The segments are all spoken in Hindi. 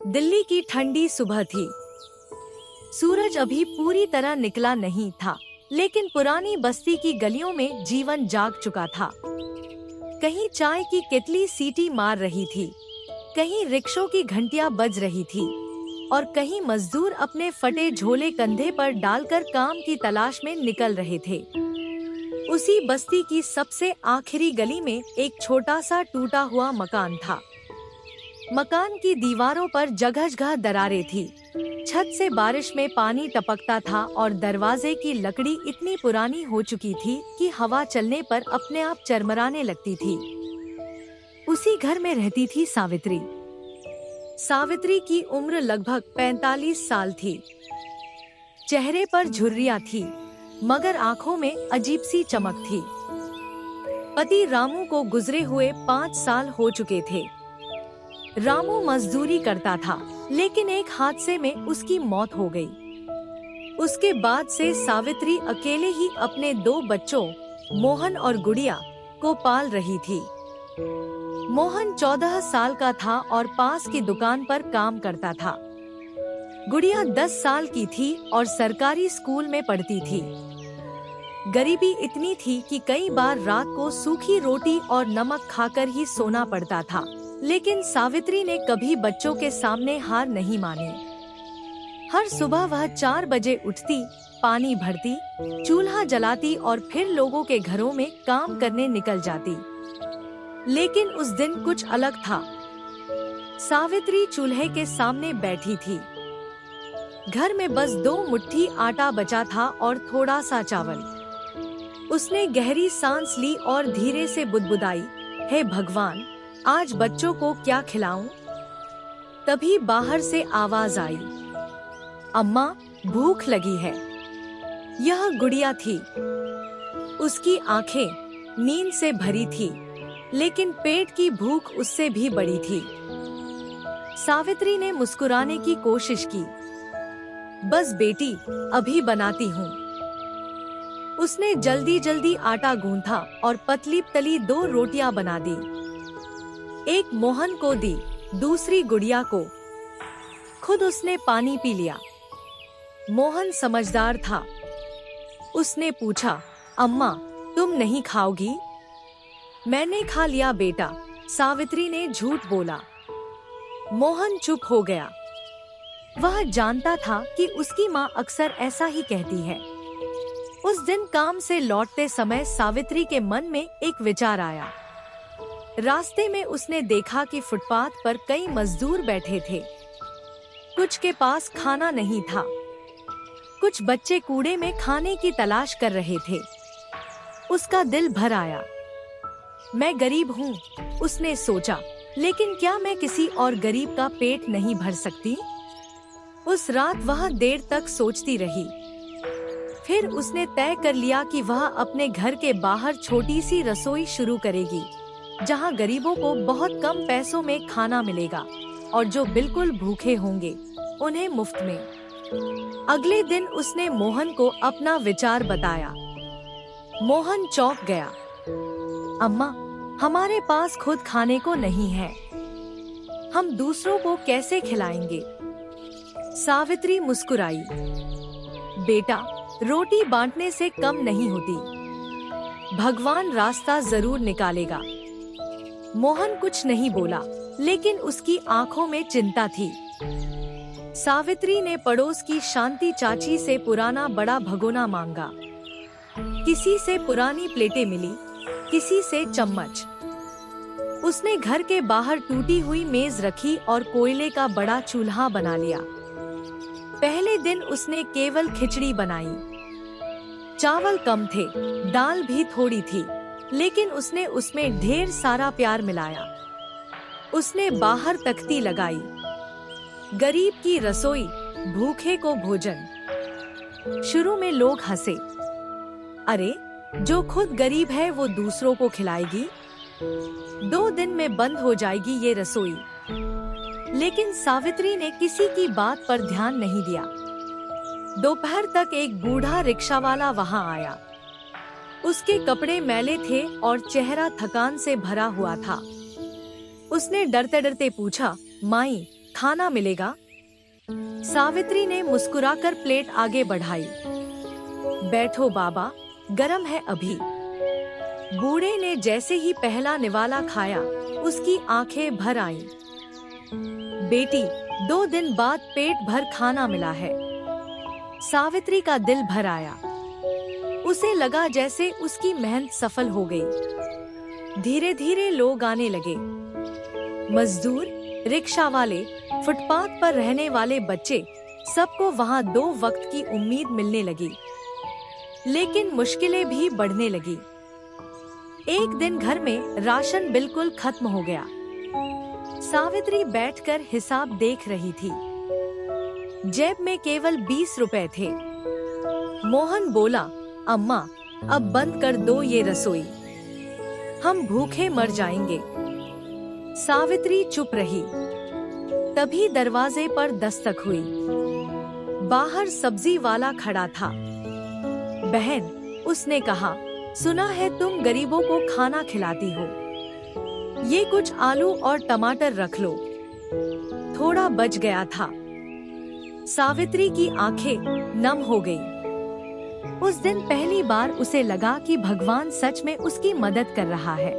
दिल्ली की ठंडी सुबह थी। सूरज अभी पूरी तरह निकला नहीं था, लेकिन पुरानी बस्ती की गलियों में जीवन जाग चुका था। कहीं चाय की केतली सीटी मार रही थी, कहीं रिक्शों की घंटियां बज रही थी और कहीं मजदूर अपने फटे झोले कंधे पर डालकर काम की तलाश में निकल रहे थे। उसी बस्ती की सबसे आखिरी गली में एक छोटा सा टूटा हुआ मकान था। मकान की दीवारों पर जगह-जगह दरारें थी। छत से बारिश में पानी टपकता था और दरवाजे की लकड़ी इतनी पुरानी हो चुकी थी कि हवा चलने पर अपने आप चरमराने लगती थी। उसी घर में रहती थी सावित्री। सावित्री की उम्र लगभग 45 साल थी। चेहरे पर झुर्रियां थी, मगर आंखों में अजीब सी चमक थी। पति रामू को गुजरे हुए 5 साल हो चुके थे। रामू मजदूरी करता था, लेकिन एक हादसे में उसकी मौत हो गई। उसके बाद से सावित्री अकेले ही अपने 2 बच्चों मोहन और गुड़िया को पाल रही थी। मोहन 14 साल का था और पास की दुकान पर काम करता था। गुड़िया 10 साल की थी और सरकारी स्कूल में पढ़ती थी। गरीबी इतनी थी कि कई बार रात को सूखी रोटी और नमक खाकर ही सोना पड़ता था, लेकिन सावित्री ने कभी बच्चों के सामने हार नहीं मानी। हर सुबह वह 4 बजे उठती, पानी भरती, चूल्हा जलाती और फिर लोगों के घरों में काम करने निकल जाती। लेकिन उस दिन कुछ अलग था। सावित्री चूल्हे के सामने बैठी थी। घर में बस 2 मुट्ठी आटा बचा था और थोड़ा सा चावल। उसने गहरी सांस ली और धीरे से बुदबुदाई, हे भगवान, आज बच्चों को क्या खिलाऊं? तभी बाहर से आवाज आई, अम्मा, भूख लगी है। यह गुड़िया थी। उसकी आंखें नींद से भरी थी, लेकिन पेट की भूख उससे भी बड़ी थी। सावित्री ने मुस्कुराने की कोशिश की, बस बेटी, अभी बनाती हूँ। उसने जल्दी जल्दी आटा गूंथा और पतली तली 2 रोटियां बना दी। एक मोहन को दी, दूसरी गुड़िया को। खुद उसने पानी पी लिया। मोहन समझदार था। उसने पूछा, अम्मा, तुम नहीं खाओगी? मैंने खा लिया बेटा, सावित्री ने झूठ बोला। मोहन चुप हो गया। वह जानता था कि उसकी माँ अक्सर ऐसा ही कहती है। उस दिन काम से लौटते समय सावित्री के मन में एक विचार आया। रास्ते में उसने देखा कि फुटपाथ पर कई मजदूर बैठे थे। कुछ के पास खाना नहीं था। कुछ बच्चे कूड़े में खाने की तलाश कर रहे थे। उसका दिल भर आया। मैं गरीब हूँ, उसने सोचा, लेकिन क्या मैं किसी और गरीब का पेट नहीं भर सकती? उस रात वह देर तक सोचती रही। फिर उसने तय कर लिया कि वह अपने घर के बाहर छोटी सी रसोई शुरू करेगी, जहां गरीबों को बहुत कम पैसों में खाना मिलेगा और जो बिल्कुल भूखे होंगे, उन्हें मुफ्त में। अगले दिन उसने मोहन को अपना विचार बताया। मोहन चौंक गया। अम्मा, हमारे पास खुद खाने को नहीं है, हम दूसरों को कैसे खिलाएंगे? सावित्री मुस्कुराई, बेटा, रोटी बांटने से कम नहीं होती। भगवान रास्ता जरूर निकालेगा। मोहन कुछ नहीं बोला, लेकिन उसकी आंखों में चिंता थी। सावित्री ने पड़ोस की शांति चाची से पुराना बड़ा भगोना मांगा। किसी से पुरानी प्लेटें मिली, किसी से चम्मच। उसने घर के बाहर टूटी हुई मेज रखी और कोयले का बड़ा चूल्हा बना लिया। पहले दिन उसने केवल खिचड़ी बनाई। चावल कम थे, दाल भी थोड़ी थी, लेकिन उसने उसमें ढेर सारा प्यार मिलाया। उसने बाहर तख्ती लगाई, गरीब की रसोई, भूखे को भोजन। शुरू में लोग हंसे, अरे, जो खुद गरीब है वो दूसरों को खिलाएगी? 2 दिन में बंद हो जाएगी ये रसोई। लेकिन सावित्री ने किसी की बात पर ध्यान नहीं दिया। दोपहर तक एक बूढ़ा रिक्शा वाला वहां आया। उसके कपड़े मैले थे और चेहरा थकान से भरा हुआ था। उसने डरते डरते पूछा, माई, खाना मिलेगा? सावित्री ने मुस्कुराकर प्लेट आगे बढ़ाई। बैठो बाबा, गरम है अभी। बूढ़े ने जैसे ही पहला निवाला खाया, उसकी आंखें भर आईं। बेटी, 2 दिन बाद पेट भर खाना मिला है। सावित्री का दिल भर आया। उसे लगा जैसे उसकी मेहनत सफल हो गई। धीरे धीरे लोग आने लगे। मजदूर, रिक्शा वाले, फुटपाथ पर रहने वाले बच्चे, सबको वहाँ 2 वक्त की उम्मीद मिलने लगी। लेकिन मुश्किलें भी बढ़ने लगी। एक दिन घर में राशन बिल्कुल खत्म हो गया। सावित्री बैठकर हिसाब देख रही थी। जेब में केवल 20 रुपए थे। मोहन बोला, अम्मा, अब बंद कर दो ये रसोई, हम भूखे मर जाएंगे। सावित्री चुप रही। तभी दरवाजे पर दस्तक हुई। बाहर सब्जी वाला खड़ा था। बहन, उसने कहा, सुना है तुम गरीबों को खाना खिलाती हो। ये कुछ आलू और टमाटर रख लो, थोड़ा बच गया था। सावित्री की आंखें नम हो गई। उस दिन पहली बार उसे लगा कि भगवान सच में उसकी मदद कर रहा है।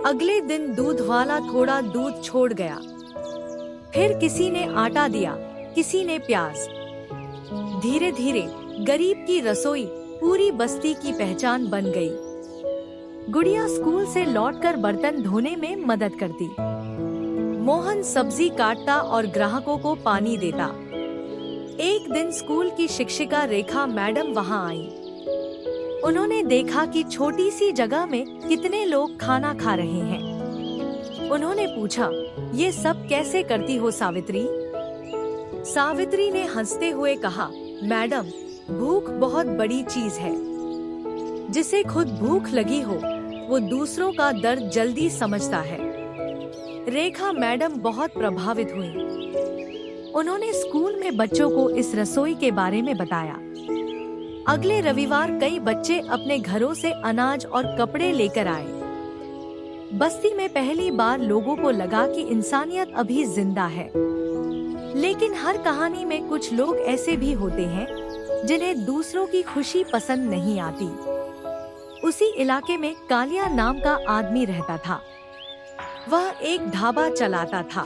अगले दिन दूध वाला थोड़ा दूध छोड़ गया। फिर किसी ने आटा दिया, किसी ने प्याज। धीरे धीरे गरीब की रसोई पूरी बस्ती की पहचान बन गई। गुड़िया स्कूल से लौटकर बर्तन धोने में मदद करती। मोहन सब्जी काटता और ग्राहकों को पानी देता। एक दिन स्कूल की शिक्षिका रेखा मैडम वहां आई। उन्होंने देखा कि छोटी सी जगह में कितने लोग खाना खा रहे हैं। उन्होंने पूछा, ये सब कैसे करती हो सावित्री? सावित्री ने हंसते हुए कहा, मैडम, भूख बहुत बड़ी चीज है। जिसे खुद भूख लगी हो, वो दूसरों का दर्द जल्दी समझता है। रेखा मैडम बहुत प्रभावित हुई। उन्होंने स्कूल में बच्चों को इस रसोई के बारे में बताया। अगले रविवार कई बच्चे अपने घरों से अनाज और कपड़े लेकर आए। बस्ती में पहली बार लोगों को लगा कि इंसानियत अभी जिंदा है। लेकिन हर कहानी में कुछ लोग ऐसे भी होते हैं जिन्हें दूसरों की खुशी पसंद नहीं आती। उसी इलाके में कालिया नाम का आदमी रहता था। वह एक ढाबा चलाता था।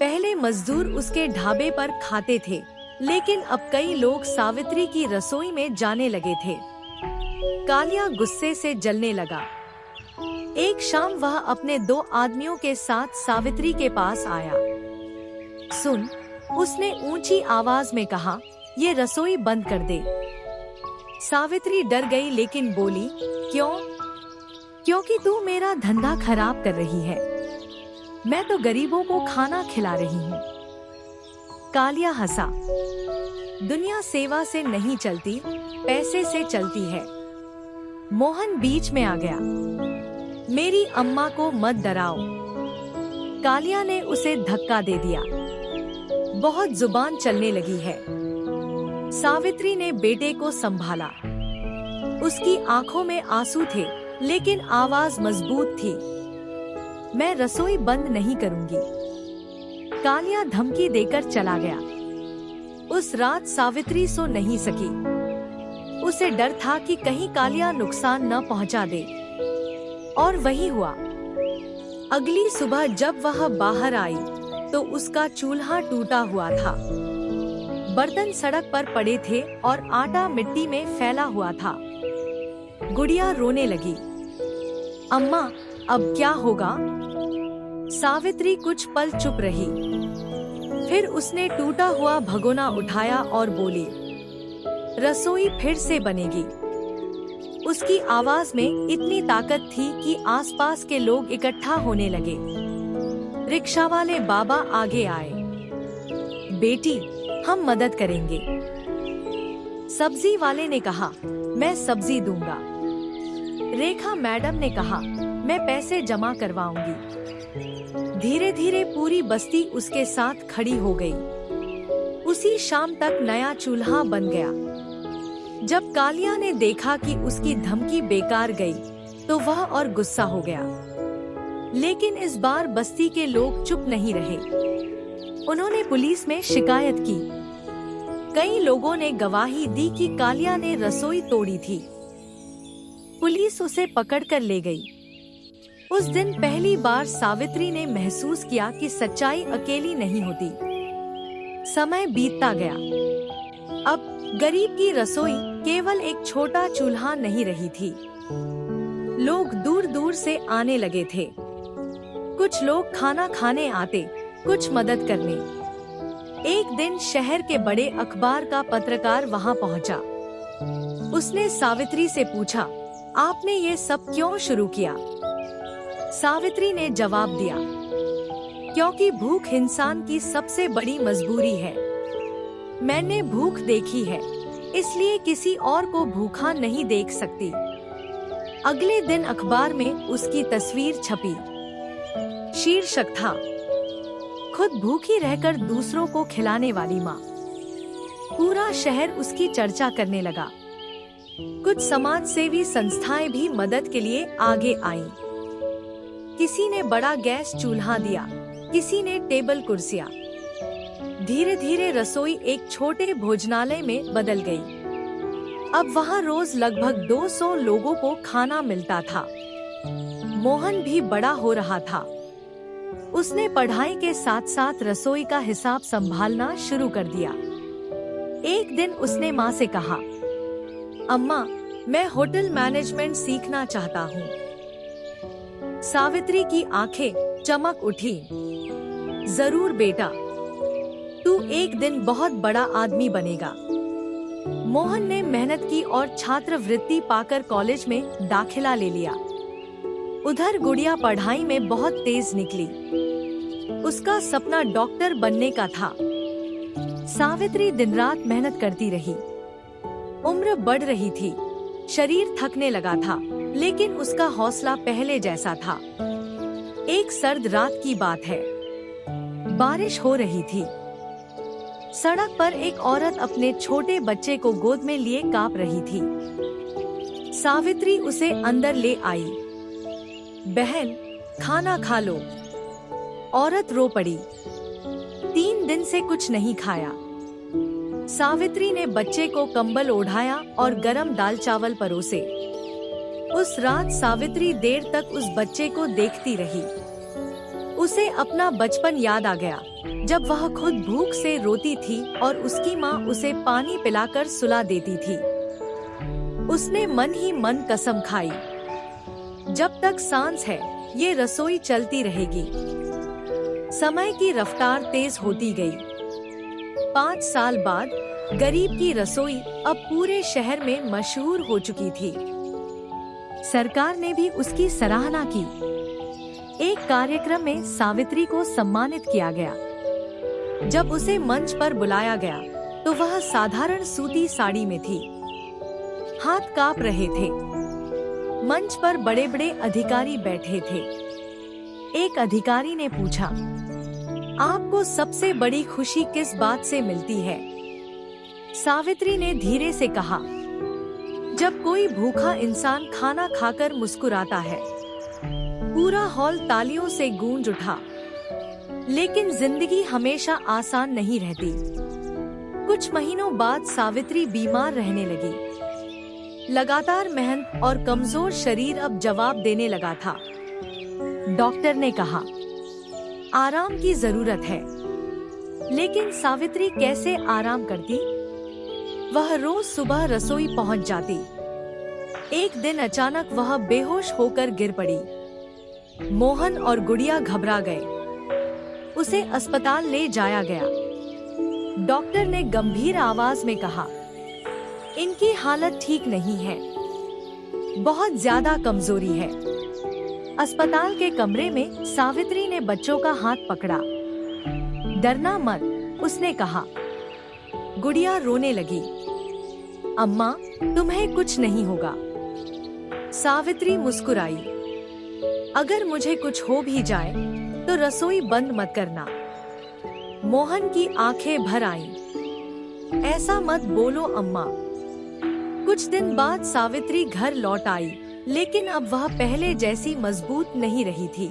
पहले मजदूर उसके ढाबे पर खाते थे, लेकिन अब कई लोग सावित्री की रसोई में जाने लगे थे। कालिया गुस्से से जलने लगा। एक शाम वह अपने 2 आदमियों के साथ सावित्री के पास आया। सुन, उसने ऊंची आवाज में कहा, ये रसोई बंद कर दे। सावित्री डर गई लेकिन बोली, क्यों? क्योंकि तू मेरा धंधा खराब कर रही है। मैं तो गरीबों को खाना खिला रही हूँ। कालिया हंसा। दुनिया सेवा से नहीं चलती, पैसे से चलती है। मोहन बीच में आ गया। मेरी अम्मा को मत डराओ। कालिया ने उसे धक्का दे दिया। बहुत जुबान चलने लगी है। सावित्री ने बेटे को संभाला। उसकी आंखों में आंसू थे, लेकिन आवाज मजबूत थी। मैं रसोई बंद नहीं करूंगी। कालिया धमकी देकर चला गया। उस रात सावित्री सो नहीं सकी। उसे डर था कि कहीं कालिया नुकसान न पहुंचा दे। और वही हुआ। अगली सुबह जब वह बाहर आई तो उसका चूल्हा टूटा हुआ था। बर्तन सड़क पर पड़े थे और आटा मिट्टी में फैला हुआ था। गुड़िया रोने लगी। अम्मा, अब क्या होगा? सावित्री कुछ पल चुप रही। फिर उसने टूटा हुआ भगोना उठाया और बोली, रसोई फिर से बनेगी। उसकी आवाज में इतनी ताकत थी कि आसपास के लोग इकट्ठा होने लगे। रिक्शा वाले बाबा आगे आए। बेटी, हम मदद करेंगे। सब्जी वाले ने कहा, मैं सब्जी दूंगा। रेखा मैडम ने कहा, मैं पैसे जमा करवाऊंगी। धीरे धीरे पूरी बस्ती उसके साथ खड़ी हो गई। उसी शाम तक नया चूल्हा बन गया। जब कालिया ने देखा कि उसकी धमकी बेकार गई, तो वह और गुस्सा हो गया। लेकिन इस बार बस्ती के लोग चुप नहीं रहे। उन्होंने पुलिस में शिकायत की। कई लोगों ने गवाही दी कि कालिया ने रसोई तोड़ी थी। पुलिस उसे पकड़कर ले गई। उस दिन पहली बार सावित्री ने महसूस किया कि सच्चाई अकेली नहीं होती। समय बीतता गया। अब गरीब की रसोई केवल एक छोटा चूल्हा नहीं रही थी। लोग दूर दूर से आने लगे थे। कुछ लोग खाना खाने आते, कुछ मदद करने। एक दिन शहर के बड़े अखबार का पत्रकार वहां पहुंचा। उसने सावित्री से पूछा, आपने ये सब क्यों शुरू किया? सावित्री ने जवाब दिया, क्योंकि भूख इंसान की सबसे बड़ी मजबूरी है। मैंने भूख देखी है, इसलिए किसी और को भूखा नहीं देख सकती। अगले दिन अखबार में उसकी तस्वीर छपी। शीर्षक था, खुद भूखी रहकर दूसरों को खिलाने वाली माँ। पूरा शहर उसकी चर्चा करने लगा। कुछ समाज सेवी संस्थाएं भी मदद के लिए आगे आईं। किसी ने बड़ा गैस चूल्हा दिया, किसी ने टेबल कुर्सियां। धीरे धीरे रसोई एक छोटे भोजनालय में बदल गई। अब वहाँ रोज लगभग 200 लोगों को खाना मिलता था। मोहन भी बड़ा हो रहा था। उसने पढ़ाई के साथ साथ रसोई का हिसाब संभालना शुरू कर दिया। एक दिन उसने माँ से कहा, अम्मा, मैं होटल मैनेजमेंट सीखना चाहता हूँ। सावित्री की आंखें चमक उठी। जरूर बेटा, तू एक दिन बहुत बड़ा आदमी बनेगा। मोहन ने मेहनत की और छात्रवृत्ति पाकर कॉलेज में दाखिला ले लिया। उधर गुड़िया पढ़ाई में बहुत तेज निकली। उसका सपना डॉक्टर बनने का था। सावित्री दिन रात मेहनत करती रही। उम्र बढ़ रही थी, शरीर थकने लगा था, लेकिन उसका हौसला पहले जैसा था। एक सर्द रात की बात है। बारिश हो रही थी। सड़क पर एक औरत अपने छोटे बच्चे को गोद में लिए कांप रही थी। सावित्री उसे अंदर ले आई। बहन, खाना खा लो। औरत रो पड़ी। 3 दिन से कुछ नहीं खाया। सावित्री ने बच्चे को कंबल ओढ़ाया और गरम दाल चावल परोसे। उस रात सावित्री देर तक उस बच्चे को देखती रही। उसे अपना बचपन याद आ गया, जब वह खुद भूख से रोती थी और उसकी माँ उसे पानी पिलाकर सुला देती थी। उसने मन ही मन कसम खाई, जब तक सांस है ये रसोई चलती रहेगी। समय की रफ्तार तेज होती गई। 5 साल बाद गरीब की रसोई अब पूरे शहर में मशहूर हो चुकी थी। सरकार ने भी उसकी सराहना की। एक कार्यक्रम में सावित्री को सम्मानित किया गया। जब उसे मंच पर बुलाया गया तो वह साधारण सूती साड़ी में थी। हाथ कांप रहे थे। मंच पर बड़े बड़े अधिकारी बैठे थे। एक अधिकारी ने पूछा, आपको सबसे बड़ी खुशी किस बात से मिलती है? सावित्री ने धीरे से कहा, जब कोई भूखा इंसान खाना खाकर मुस्कुराता है। पूरा हॉल तालियों से गूंज उठा। लेकिन जिंदगी हमेशा आसान नहीं रहती। कुछ महीनों बाद सावित्री बीमार रहने लगी। लगातार मेहनत और कमजोर शरीर अब जवाब देने लगा था। डॉक्टर ने कहा, आराम की जरूरत है। लेकिन सावित्री कैसे आराम करती? वह रोज सुबह रसोई पहुंच जाती। एक दिन अचानक वह बेहोश होकर गिर पड़ी। मोहन और गुड़िया घबरा गए। उसे अस्पताल ले जाया गया। डॉक्टर ने गंभीर आवाज में कहा, इनकी हालत ठीक नहीं है, बहुत ज्यादा कमजोरी है। अस्पताल के कमरे में सावित्री ने बच्चों का हाथ पकड़ा। डरना मत, उसने कहा। गुड़िया रोने लगी। अम्मा, तुम्हें कुछ नहीं होगा। सावित्री मुस्कुराई। अगर मुझे कुछ हो भी जाए तो रसोई बंद मत करना। मोहन की आंखें भर आईं। ऐसा मत बोलो अम्मा। कुछ दिन बाद सावित्री घर लौट आई, लेकिन अब वह पहले जैसी मजबूत नहीं रही थी।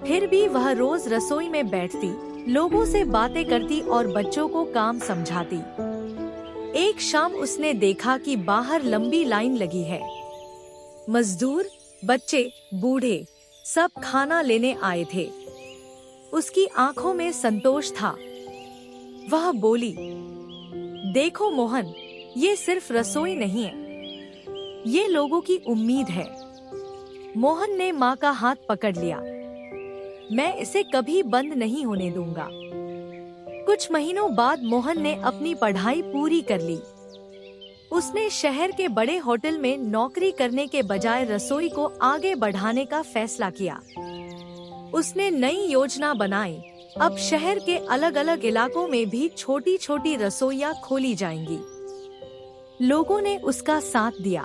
फिर भी वह रोज रसोई में बैठती, लोगों से बातें करती और बच्चों को काम समझाती। एक शाम उसने देखा कि बाहर लंबी लाइन लगी है। मजदूर, बच्चे, बूढ़े सब खाना लेने आए थे। उसकी आंखों में संतोष था। वह बोली, देखो मोहन, ये सिर्फ रसोई नहीं है, ये लोगों की उम्मीद है। मोहन ने माँ का हाथ पकड़ लिया। मैं इसे कभी बंद नहीं होने दूंगा। कुछ महीनों बाद मोहन ने अपनी पढ़ाई पूरी कर ली। उसने शहर के बड़े होटल में नौकरी करने के बजाय रसोई को आगे बढ़ाने का फैसला किया। उसने नई योजना बनाई। अब शहर के अलग अलग इलाकों में भी छोटी छोटी रसोइयां खोली जाएंगी। लोगों ने उसका साथ दिया।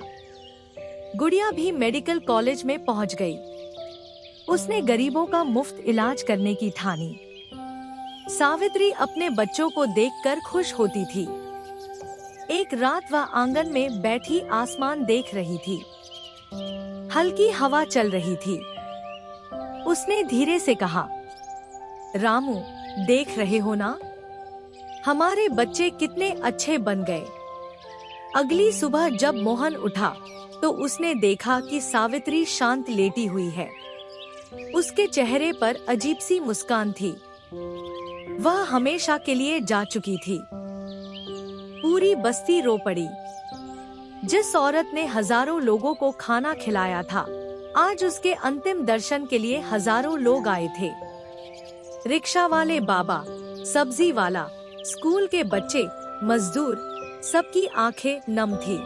गुड़िया भी मेडिकल कॉलेज में पहुंच गई। उसने गरीबों का मुफ्त इलाज करने की ठानी। सावित्री अपने बच्चों को देखकर खुश होती थी। एक रात वह आंगन में बैठी आसमान देख रही थी। हल्की हवा चल रही थी। उसने धीरे से कहा, रामू, देख रहे हो ना, हमारे बच्चे कितने अच्छे बन गए। अगली सुबह जब मोहन उठा तो उसने देखा कि सावित्री शांत लेटी हुई है। उसके चेहरे पर अजीब सी मुस्कान थी। वह हमेशा के लिए जा चुकी थी। पूरी बस्ती रो पड़ी। जिस औरत ने हजारों लोगों को खाना खिलाया था, आज उसके अंतिम दर्शन के लिए हजारों लोग आए थे। रिक्शा वाले बाबा, सब्जी वाला, स्कूल के बच्चे, मजदूर, सबकी आंखें नम थी।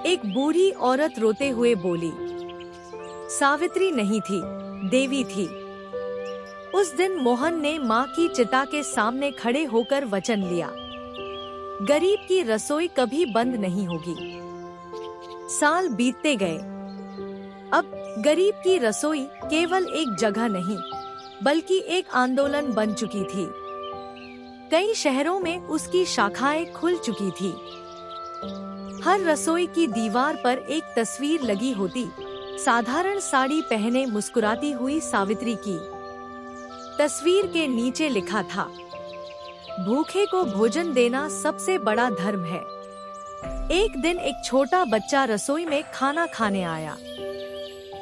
एक बूढ़ी औरत रोते हुए बोली, सावित्री नहीं थी, देवी थी। उस दिन मोहन ने माँ की चिता के सामने खड़े होकर वचन लिया, गरीब की रसोई कभी बंद नहीं होगी। साल बीतते गए। अब गरीब की रसोई केवल एक जगह नहीं, बल्कि एक आंदोलन बन चुकी थी। कई शहरों में उसकी शाखाएं खुल चुकी थी। हर रसोई की दीवार पर एक तस्वीर लगी होती, साधारण साड़ी पहने मुस्कुराती हुई सावित्री की। तस्वीर के नीचे लिखा था, भूखे को भोजन देना सबसे बड़ा धर्म है। एक दिन एक छोटा बच्चा रसोई में खाना खाने आया।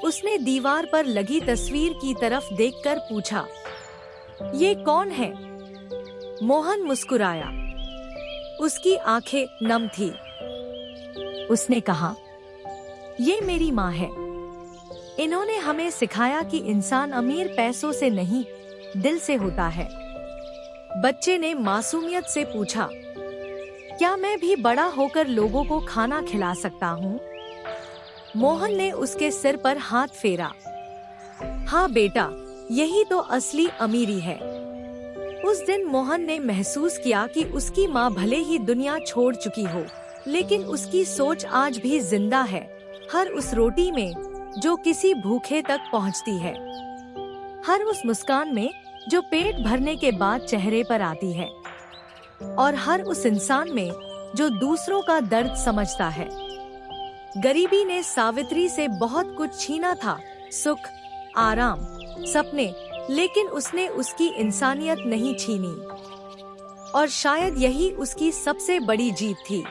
उसने दीवार पर लगी तस्वीर की तरफ देखकर पूछा, ये कौन है? मोहन मुस्कुराया। उसकी आंखें नम थी। उसने कहा, ये मेरी माँ है। इन्होंने हमें सिखाया कि इंसान अमीर पैसों से नहीं, दिल से होता है। बच्चे ने मासूमियत से पूछा, क्या मैं भी बड़ा होकर लोगों को खाना खिला सकता हूँ? मोहन ने उसके सिर पर हाथ फेरा। हाँ बेटा, यही तो असली अमीरी है। उस दिन मोहन ने महसूस किया कि उसकी माँ भले ही दुनिया छोड़ चुकी हो, लेकिन उसकी सोच आज भी जिंदा है, हर उस रोटी में जो किसी भूखे तक पहुँचती है, हर उस मुस्कान में जो पेट भरने के बाद चेहरे पर आती है, और हर उस इंसान में जो दूसरों का दर्द समझता है। गरीबी ने सावित्री से बहुत कुछ छीना था, सुख, आराम, सपने, लेकिन उसने उसकी इंसानियत नहीं छीनी। और शायद यही उसकी सबसे बड़ी जीत थी।